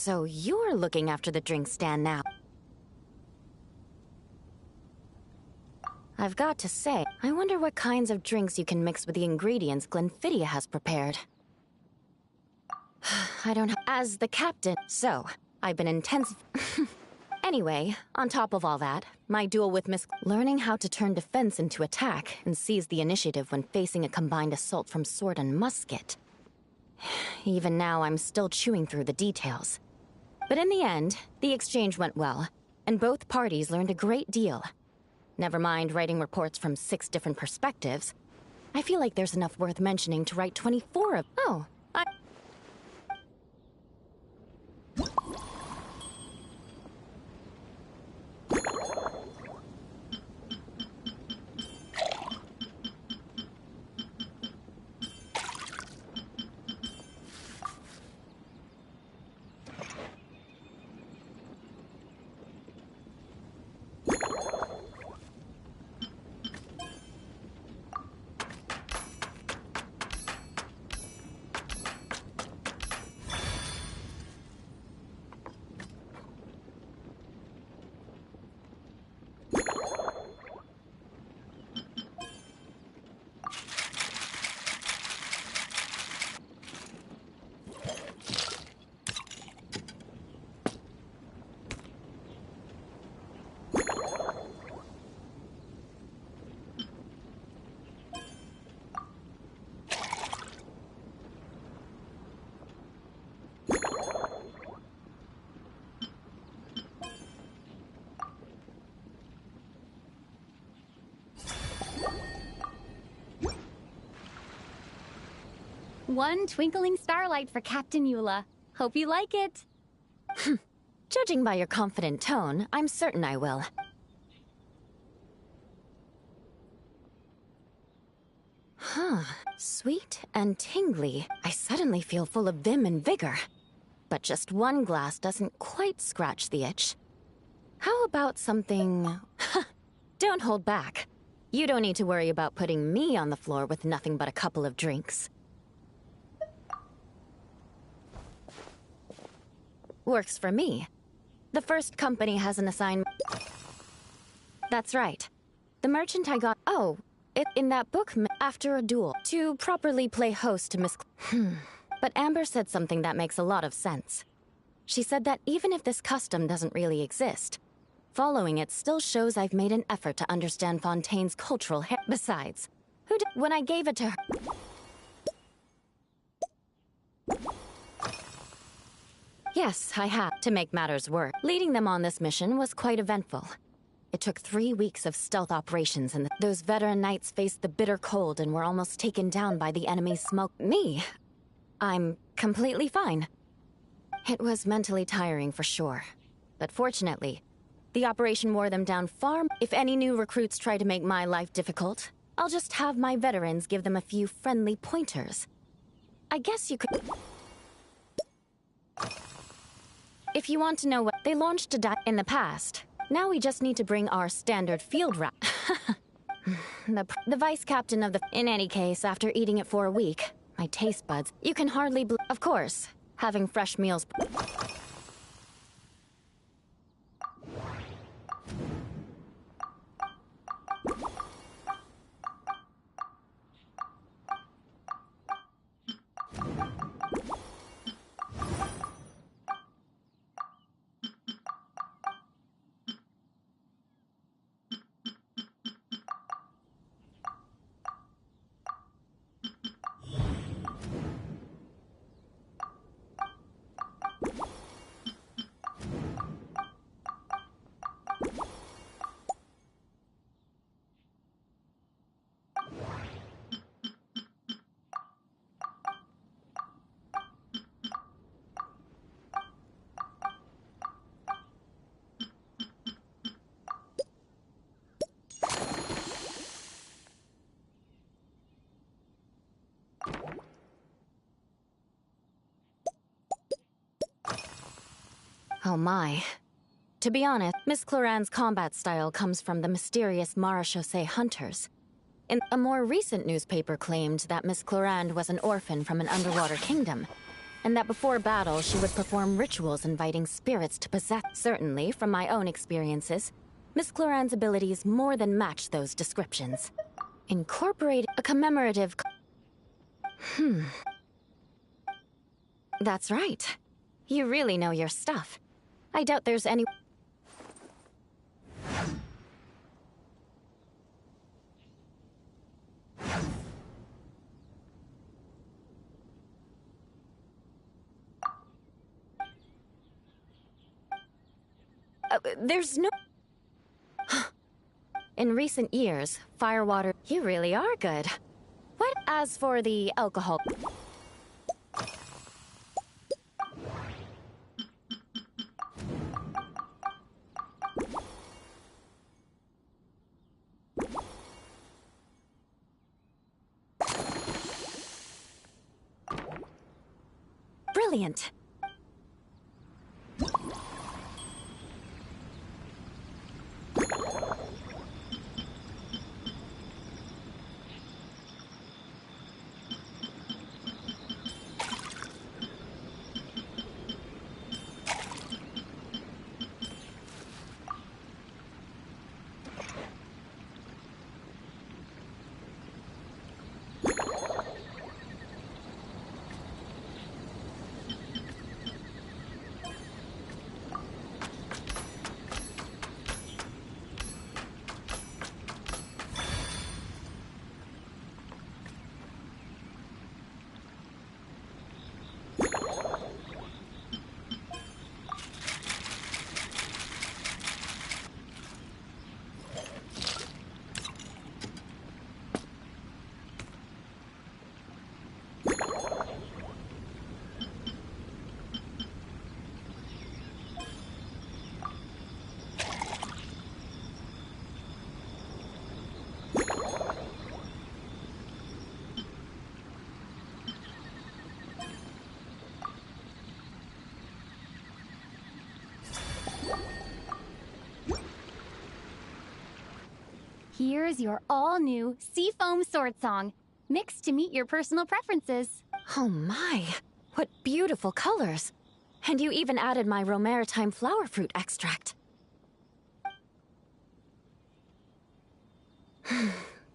So you're looking after the drink stand now. I've got to say, I wonder what kinds of drinks you can mix with the ingredients Glenfiddia has prepared. I don't have... As the captain, so, I've been intense... Anyway, on top of all that, my duel with Miss... Learning how to turn defense into attack and seize the initiative when facing a combined assault from sword and musket. Even now, I'm still chewing through the details. But in the end, the exchange went well, and both parties learned a great deal. Never mind writing reports from 6 different perspectives. I feel like there's enough worth mentioning to write 24 of... Oh, One twinkling starlight for Captain Eula. Hope you like it. judging by your confident tone, I'm certain I will. Huh. Sweet and tingly. I suddenly feel full of vim and vigor. But just one glass doesn't quite scratch the itch. How about something... Don't hold back. You don't need to worry about putting me on the floor with nothing but a couple of drinks. Works for me. The first company has an assignment. That's right. The merchant I got... Oh, in that book, after a duel, to properly play host to Miss... But Amber said something that makes a lot of sense. She said that even if this custom doesn't really exist, following it still shows I've made an effort to understand Fontaine's cultural Besides, when I gave it to her... Yes, I have. To make matters worse, leading them on this mission was quite eventful. It took 3 weeks of stealth operations, and those veteran knights faced the bitter cold and were almost taken down by the enemy's smoke. Me? I'm completely fine. It was mentally tiring for sure. But fortunately, the operation wore them down far. If any new recruits try to make my life difficult, I'll just have my veterans give them a few friendly pointers. I guess you could... If you want to know what... They launched a in the past. Now we just need to bring our standard field route. the vice captain of the... In any case, after eating it for a week, my taste buds... You can hardly... Of course, having fresh meals... Oh my. To be honest, Miss Cloran's combat style comes from the mysterious Marechaussee hunters. A more recent newspaper claimed that Miss Cloran was an orphan from an underwater kingdom. and that before battle she would perform rituals inviting spirits to possess. Certainly, from my own experiences, Miss Cloran's abilities more than match those descriptions. Incorporate a commemorative... That's right. You really know your stuff. I doubt there's any... there's no... In recent years, Firewater... You really are good. What as for the alcohol... Brilliant. Here's your all-new Seafoam Sword Song, mixed to meet your personal preferences. Oh my, what beautiful colors. And you even added my Romaritime flower fruit extract.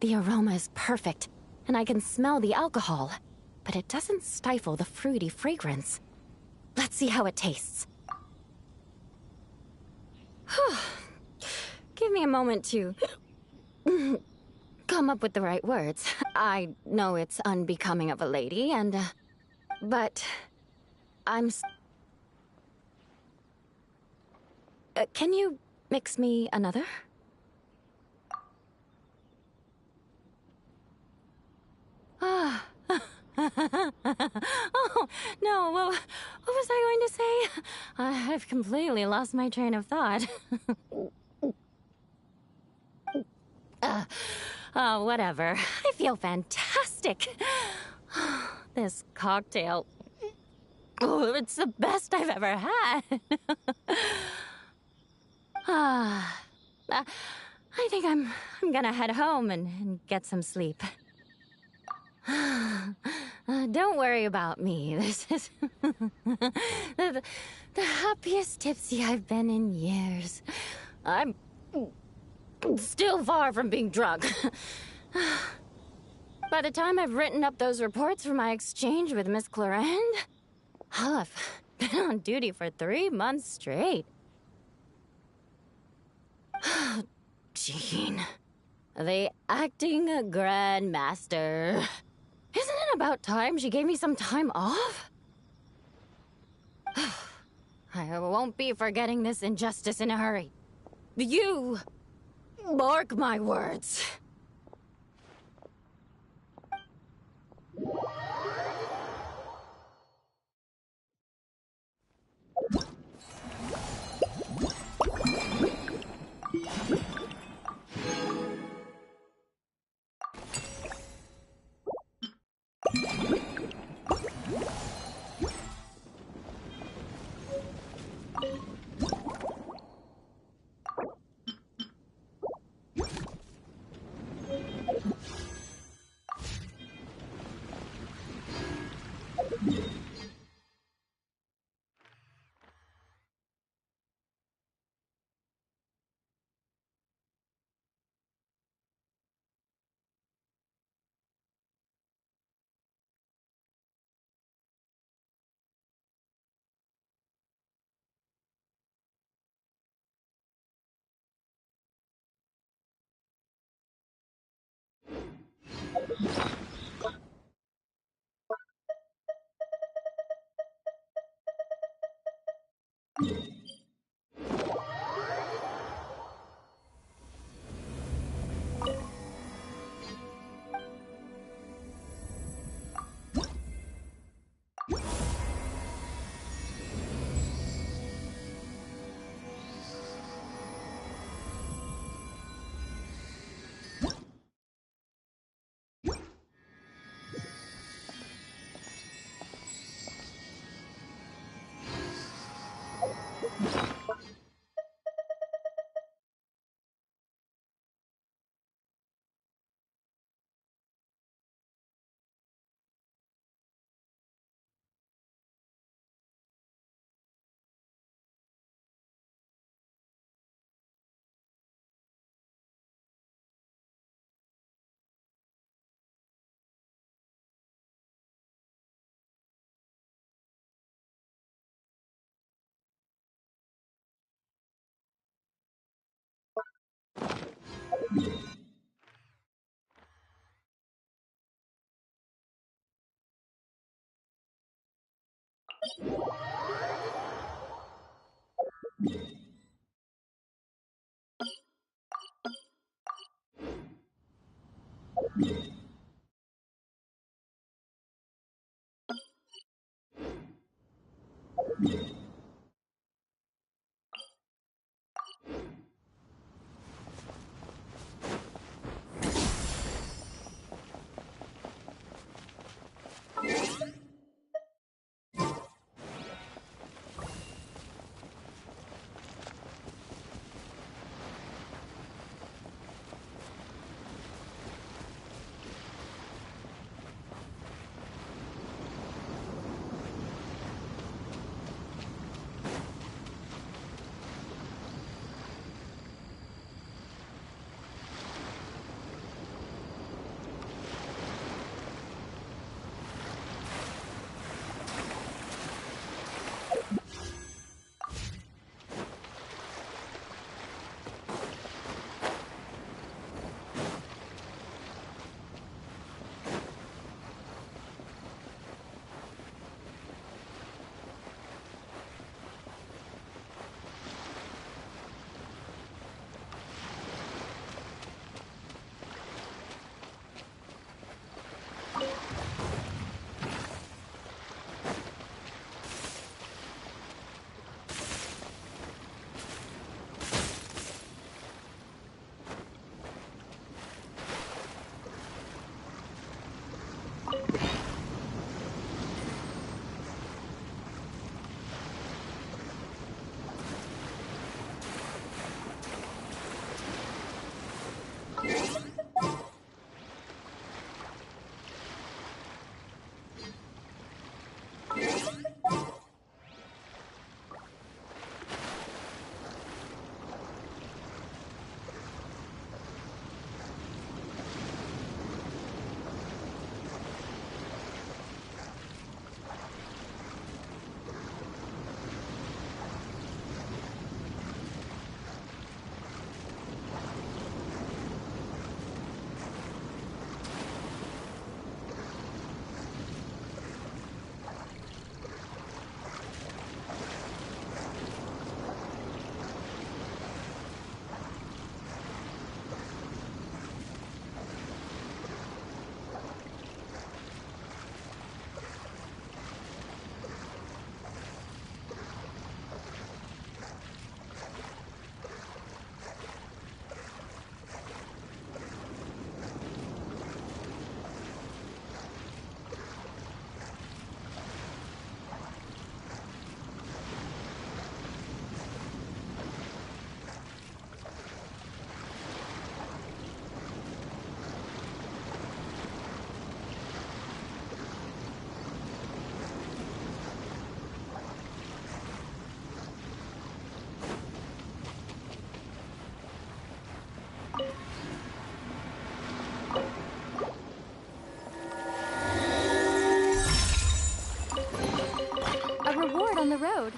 The aroma is perfect, and I can smell the alcohol, but it doesn't stifle the fruity fragrance. Let's see how it tastes. Give me a moment to come up with the right words. I know it's unbecoming of a lady, and, but can you mix me another? Ah. Oh, no, what was I going to say? I've completely lost my train of thought. Whatever. I feel fantastic. This cocktail... Oh, it's the best I've ever had. I think I'm gonna head home and get some sleep. Don't worry about me. This is the happiest tipsy I've been in years. I'm still far from being drunk. By the time I've written up those reports for my exchange with Miss Cloran, I'll have been on duty for 3 months straight. Jean, the acting grandmaster. Isn't it about time she gave me some time off? I won't be forgetting this injustice in a hurry. You mark my words. A reward on the road.